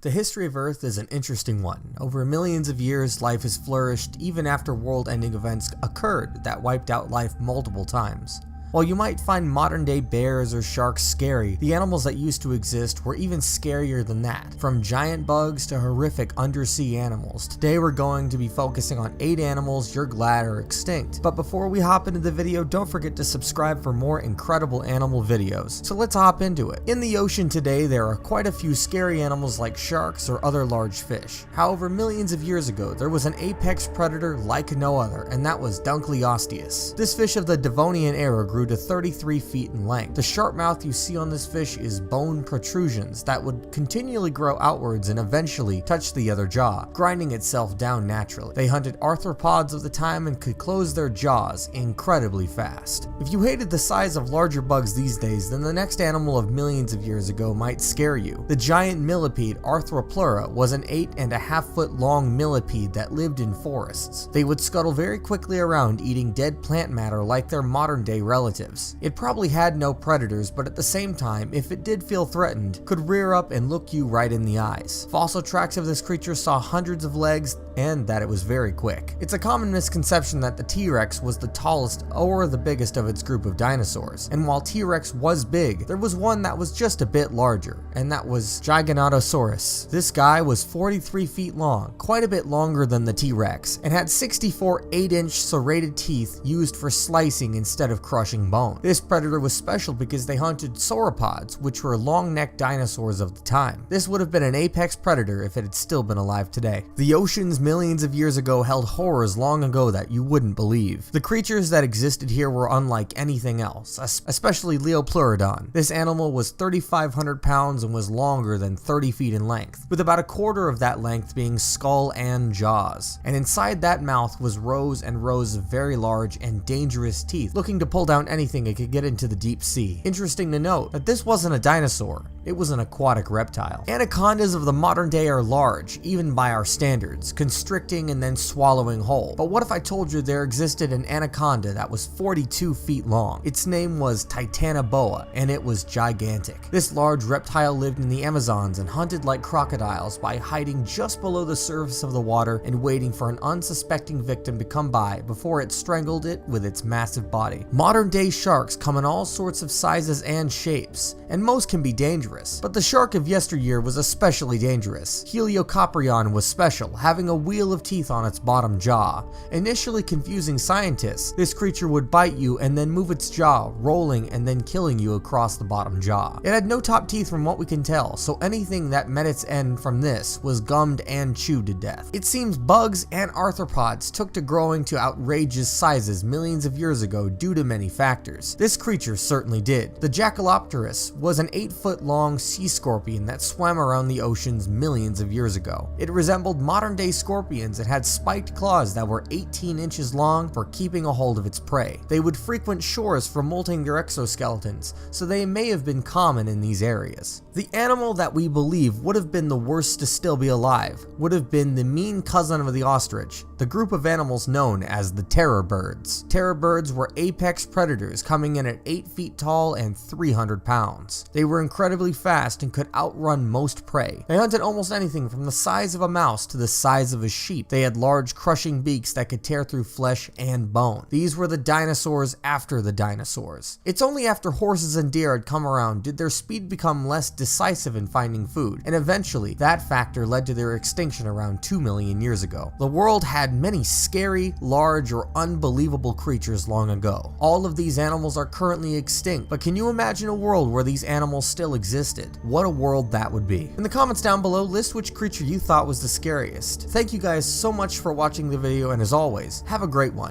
The history of Earth is an interesting one. Over millions of years, life has flourished even after world-ending events occurred that wiped out life multiple times. While you might find modern-day bears or sharks scary, the animals that used to exist were even scarier than that. From giant bugs to horrific undersea animals, today we're going to be focusing on 8 animals you're glad are extinct. But before we hop into the video, don't forget to subscribe for more incredible animal videos. So let's hop into it. In the ocean today, there are quite a few scary animals like sharks or other large fish. However, millions of years ago, there was an apex predator like no other, and that was Dunkleosteus. This fish of the Devonian era grew to 33 feet in length. The sharp mouth you see on this fish is bone protrusions that would continually grow outwards and eventually touch the other jaw, grinding itself down naturally. They hunted arthropods of the time and could close their jaws incredibly fast. If you hated the size of larger bugs these days, then the next animal of millions of years ago might scare you. The giant millipede Arthropleura was an 8.5 foot long millipede that lived in forests. They would scuttle very quickly around, eating dead plant matter like their modern day relatives. It probably had no predators, but at the same time, if it did feel threatened, could rear up and look you right in the eyes. Fossil tracks of this creature saw hundreds of legs and that it was very quick. It's a common misconception that the T-Rex was the tallest or the biggest of its group of dinosaurs, and while T-Rex was big, there was one that was just a bit larger, and that was Giganotosaurus. This guy was 43 feet long, quite a bit longer than the T-Rex, and had 64 8-inch serrated teeth used for slicing instead of crushing bone. This predator was special because they hunted sauropods, which were long-necked dinosaurs of the time. This would have been an apex predator if it had still been alive today. The oceans millions of years ago held horrors long ago that you wouldn't believe. The creatures that existed here were unlike anything else, especially Liopleurodon. This animal was 3,500 pounds and was longer than 30 feet in length, with about a quarter of that length being skull and jaws. And inside that mouth was rows and rows of very large and dangerous teeth, looking to pull down anything it could get into the deep sea. Interesting to note that this wasn't a dinosaur, it was an aquatic reptile. Anacondas of the modern day are large, even by our standards, constricting and then swallowing whole. But what if I told you there existed an anaconda that was 42 feet long? Its name was Titanoboa, and it was gigantic. This large reptile lived in the Amazons and hunted like crocodiles by hiding just below the surface of the water and waiting for an unsuspecting victim to come by before it strangled it with its massive body. Modern day sharks come in all sorts of sizes and shapes, and most can be dangerous, but the shark of yesteryear was especially dangerous. Heliocoprion was special, having a wheel of teeth on its bottom jaw. Initially confusing scientists, this creature would bite you and then move its jaw, rolling and then killing you across the bottom jaw. It had no top teeth from what we can tell, so anything that met its end from this was gummed and chewed to death. It seems bugs and arthropods took to growing to outrageous sizes millions of years ago due to many factors. This creature certainly did. The Giganotosaurus was an 8-foot-long sea scorpion that swam around the oceans millions of years ago. It resembled modern-day scorpions and had spiked claws that were 18 inches long for keeping a hold of its prey. They would frequent shores for molting their exoskeletons, so they may have been common in these areas. The animal that we believe would have been the worst to still be alive would have been the mean cousin of the ostrich, the group of animals known as the terror birds. Terror birds were apex predators, coming in at 8 feet tall and 300 pounds. They were incredibly fast and could outrun most prey. They hunted almost anything from the size of a mouse to the size of a sheep. They had large crushing beaks that could tear through flesh and bone. These were the dinosaurs after the dinosaurs. It's only after horses and deer had come around did their speed become less decisive in finding food, and eventually that factor led to their extinction around 2 million years ago. The world had many scary, large, or unbelievable creatures long ago. All of these animals are currently extinct, but can you imagine a world where these animals still existed? What a world that would be. In the comments down below, list which creature you thought was the scariest. Thank you guys so much for watching the video, and as always, have a great one.